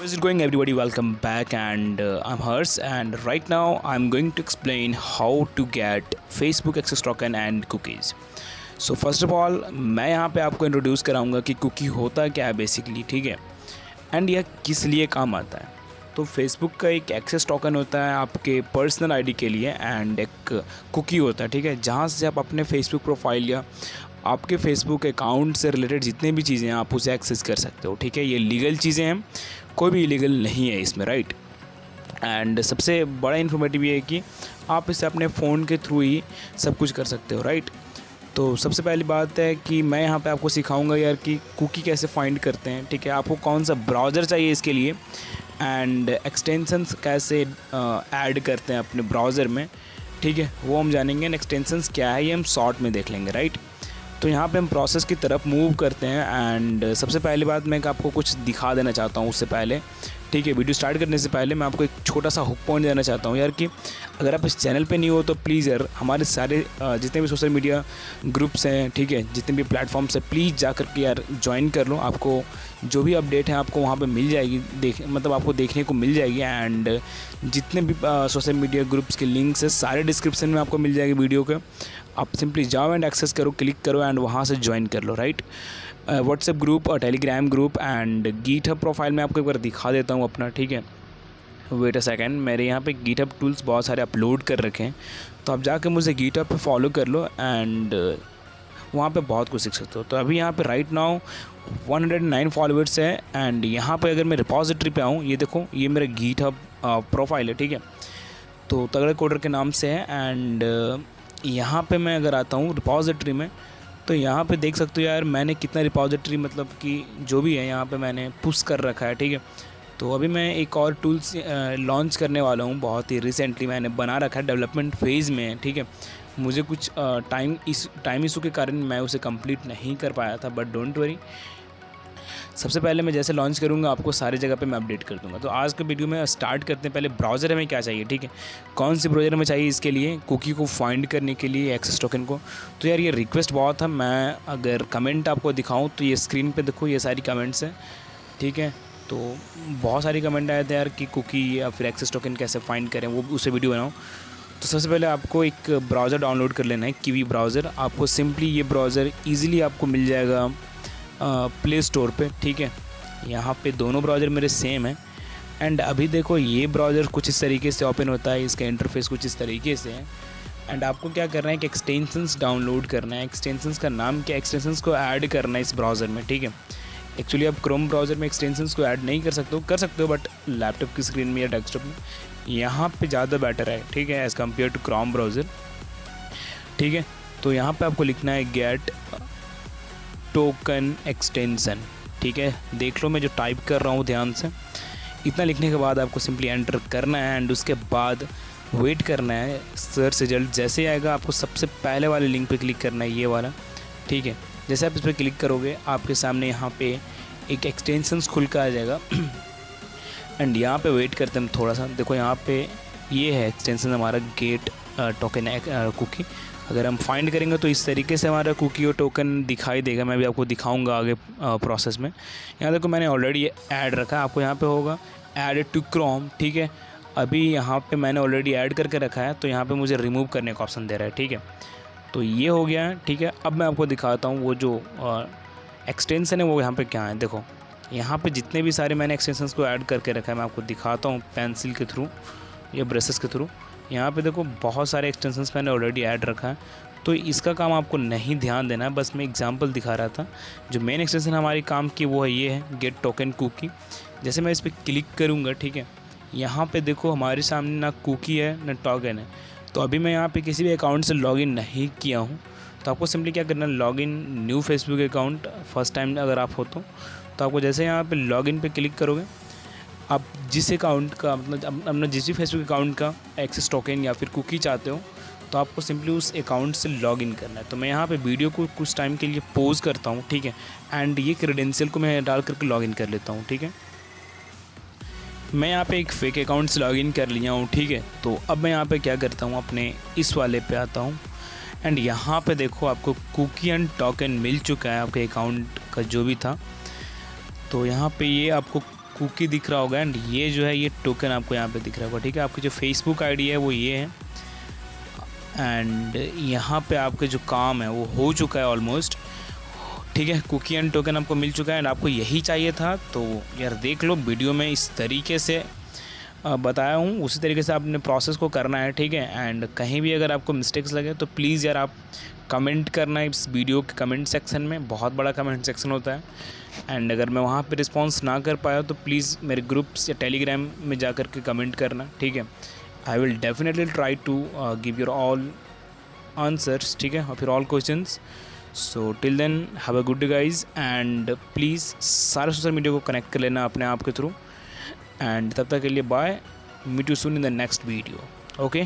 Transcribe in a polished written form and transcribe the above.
How's it going, everybody? Welcome back, and I'm Hers, and right now I'm going to explain how to get Facebook access token and cookies. So first of all, मैं यहाँ पे आपको introduce कराऊंगा कि cookie होता क्या है basically, ठीक है, एंड यह किस लिए काम आता है। तो फेसबुक का एक एक्सेस टोकन होता है आपके पर्सनल आईडी के लिए, एंड एक कुकी होता है, ठीक है, जहाँ से आप अपने फेसबुक प्रोफाइल या आपके फेसबुक अकाउंट से रिलेटेड जितने भी चीज़ें हैं आप उसे एक्सेस कर सकते हो, ठीक है। ये लीगल चीज़ें हैं, कोई भी इलीगल नहीं है इसमें, राइट। एंड सबसे बड़ा इन्फॉर्मेटिव ये है कि आप इसे अपने फ़ोन के थ्रू ही सब कुछ कर सकते हो, राइट। तो सबसे पहली बात है कि मैं यहाँ पे आपको सिखाऊंगा यार कि कुकी कैसे फाइंड करते हैं, ठीक है। आपको कौन सा ब्राउज़र चाहिए इसके लिए, एंड एक्सटेंशंस कैसे ऐड करते हैं अपने ब्राउज़र में, ठीक है, वो हम जानेंगे। एंड एक्सटेंशंस क्या है ये हम शॉर्ट में देख लेंगे, राइट। तो यहाँ पे हम प्रोसेस की तरफ मूव करते हैं। एंड सबसे पहली बात मैं आपको कुछ दिखा देना चाहता हूँ उससे पहले, ठीक है। वीडियो स्टार्ट करने से पहले मैं आपको एक छोटा सा हुक पॉइंट देना चाहता हूँ यार कि अगर आप इस चैनल पे नहीं हो तो प्लीज़ यार हमारे सारे जितने भी सोशल मीडिया ग्रुप्स हैं, ठीक है, जितने भी प्लेटफॉर्म्स हैं, प्लीज़ जा कर के यार ज्वाइन कर लो। आपको जो भी अपडेट है आपको वहाँ पे मिल जाएगी, मतलब आपको देखने को मिल जाएगी। एंड जितने भी सोशल मीडिया ग्रुप्स के लिंक्स है सारे डिस्क्रिप्शन में आपको मिल जाएगी वीडियो के। आप सिंपली जाओ एंड एक्सेस करो, क्लिक करो एंड वहाँ से ज्वाइन कर लो, राइट। व्हाट्सएप ग्रुप और Telegram group and GitHub profile में आपको एक बार दिखा देता हूँ अपना, ठीक है। वेट अ सेकेंड, मेरे यहाँ पे गिटहब टूल्स बहुत सारे अपलोड कर रखे हैं, तो आप जाके मुझे गिटहब पे फॉलो कर लो एंड वहाँ पे बहुत कुछ सीख सकते हो। तो अभी यहाँ पे राइट नाउ 109 फॉलोअर्स है। एंड यहाँ पे अगर मैं रिपोजिटरी पे आऊँ, ये देखो ये मेरा गिटहब प्रोफाइल है, ठीक है, तो तगड़े कोडर के नाम से है। एंड यहाँ पे मैं अगर आता हूँ रिपोजिटरी में, तो यहाँ पे देख सकते हो यार मैंने कितना रिपोजिटरी, मतलब कि जो भी है यहाँ पे मैंने पुश कर रखा है, ठीक है। तो अभी मैं एक और टूल्स लॉन्च करने वाला हूँ, बहुत ही रिसेंटली मैंने बना रखा है, डेवलपमेंट फेज़ में है, ठीक है। मुझे कुछ टाइम इशू के कारण मैं उसे कंप्लीट नहीं कर पाया था, बट डोंट वरी, सबसे पहले मैं जैसे लॉन्च करूँगा आपको सारी जगह पे मैं अपडेट कर दूँगा। तो आज के वीडियो में स्टार्ट करते हैं। पहले ब्राउज़र हमें क्या चाहिए, ठीक है, कौन सी ब्राउज़र में चाहिए इसके लिए कुकी को फाइंड करने के लिए एक्सेस टोकन को। तो यार ये रिक्वेस्ट बहुत है, मैं अगर कमेंट आपको दिखाऊँ तो ये स्क्रीन पे देखो, ये सारी कमेंट्स हैं, ठीक है। तो बहुत सारी कमेंट आए थे यार कि कुकी या फिर एक्सेस टोकन कैसे फाइंड करें, वो उसे वीडियो बनाऊँ। तो सबसे पहले आपको एक ब्राउज़र डाउनलोड कर लेना है, कीवी ब्राउज़र। आपको सिंपली ये ब्राउज़र ईज़िली आपको मिल जाएगा प्ले स्टोर पे, ठीक है। यहाँ पे दोनों ब्राउज़र मेरे सेम है। एंड अभी देखो ये ब्राउज़र कुछ इस तरीके से ओपन होता है, इसका इंटरफेस कुछ इस तरीके से है। एंड आपको क्या करना है कि एक्सटेंशंस डाउनलोड करना है। एक्सटेंशंस का नाम क्या, एक्सटेंशंस को ऐड करना है इस ब्राउज़र में, ठीक है। एक्चुअली आप क्रोम ब्राउज़र में एक्सटेंशंस को ऐड नहीं कर सकते हो, बट लैपटॉप की स्क्रीन में या डेस्कटॉप में यहाँ पे ज़्यादा बेटर है, ठीक है, as compare to Chrome browser, ठीक है। तो यहाँ पे आपको लिखना है गेट टोकन एक्सटेंशन, ठीक है। देख लो मैं जो टाइप कर रहा हूँ ध्यान से। इतना लिखने के बाद आपको सिंपली एंटर करना है एंड उसके बाद वेट करना है सर्च रिजल्ट जैसे ही आएगा। आपको सबसे पहले वाले लिंक पे क्लिक करना है, ये वाला, ठीक है। जैसे आप इस पर क्लिक करोगे आपके सामने यहाँ पे एक एक्सटेंशंस खुल कर आ जाएगा। एंड यहाँ पे वेट करते हैं हम थोड़ा सा। देखो यहाँ पे ये है एक्सटेंशन हमारा गेट टोकन कुकी। अगर हम फाइंड करेंगे तो इस तरीके से हमारा कुकी और टोकन दिखाई देगा। मैं भी आपको दिखाऊंगा आगे प्रोसेस में। यहाँ देखो मैंने ऑलरेडी ऐड रखा है, आपको यहाँ पे होगा ऐड टू क्रोम, ठीक है। अभी यहाँ पे मैंने ऑलरेडी ऐड करके रखा है, तो यहाँ पे मुझे रिमूव करने का ऑप्शन दे रहा है, ठीक है। तो ये हो गया है, ठीक है। अब मैं आपको दिखाता हूँ वो जो एक्सटेंशन है वो यहाँ पे क्या है। देखो यहाँ पे जितने भी सारे मैंने एक्सटेंशंस को ऐड करके रखा है मैं आपको दिखाता हूँ पेंसिल के थ्रू या ब्रशेस के थ्रू। यहाँ पे देखो बहुत सारे एक्सटेंशंस मैंने ऑलरेडी ऐड रखा है, तो इसका काम आपको नहीं ध्यान देना है, बस मैं एग्जांपल दिखा रहा था। जो मेन एक्सटेंशन हमारी काम की वो है ये है गेट टोकन कुकी। जैसे मैं इस पर क्लिक करूँगा, ठीक है, यहाँ पे देखो हमारे सामने ना कुकी है ना टोकन है। तो अभी मैं यहाँ पे किसी भी अकाउंट से लॉगिन नहीं किया हूँ, तो आपको सिंपली क्या करना है, login new Facebook account first time अगर आप हो तो आपको जैसे यहाँ पे लॉगिन पे क्लिक करोगे, आप जिस अकाउंट का मतलब अपना जिस भी फेसबुक अकाउंट का एक्सेस टोकन या फिर कुकी चाहते हो, तो आपको सिंपली उस अकाउंट से लॉगिन करना है। तो मैं यहाँ पे वीडियो को कुछ टाइम के लिए पॉज करता हूँ, ठीक है, एंड ये क्रेडेंशियल को मैं डाल करके लॉगिन कर लेता हूँ, ठीक है। मैं यहाँ पे एक फेक अकाउंट से लॉगिन कर लिया हूँ, ठीक है। तो अब मैं यहाँ पे क्या करता हूँ, अपने इस वाले पे आता हूँ एंड यहाँ पे देखो आपको कुकी एंड टोकन मिल चुका है आपके अकाउंट का जो भी था। तो यहाँ पे ये आपको कुकी दिख रहा होगा एंड ये जो है ये टोकन आपको यहाँ पे दिख रहा होगा, ठीक है। आपकी जो फेसबुक आईडी है वो ये है एंड यहाँ पे आपके जो काम है वो हो चुका है ऑलमोस्ट, ठीक है। कुकी एंड टोकन आपको मिल चुका है एंड आपको यही चाहिए था। तो यार देख लो, वीडियो में इस तरीके से बताया हूँ, उसी तरीके से आपने प्रोसेस को करना है, ठीक है। एंड कहीं भी अगर आपको मिस्टेक्स लगे तो प्लीज़ यार आप कमेंट करना इस वीडियो के कमेंट सेक्शन में, बहुत बड़ा कमेंट सेक्शन होता है। एंड अगर मैं वहाँ पे रिस्पांस ना कर पाया तो प्लीज़ मेरे ग्रुप्स या टेलीग्राम में जा कर के कमेंट करना, ठीक है। I will definitely try to give your all answers, ठीक है, फिर all questions. So till then have a good day guys and please सारे सोशल मीडिया को कनेक्ट कर लेना अपने आप के थ्रू। एंड तब तक के लिए bye, meet you soon in the next video, okay.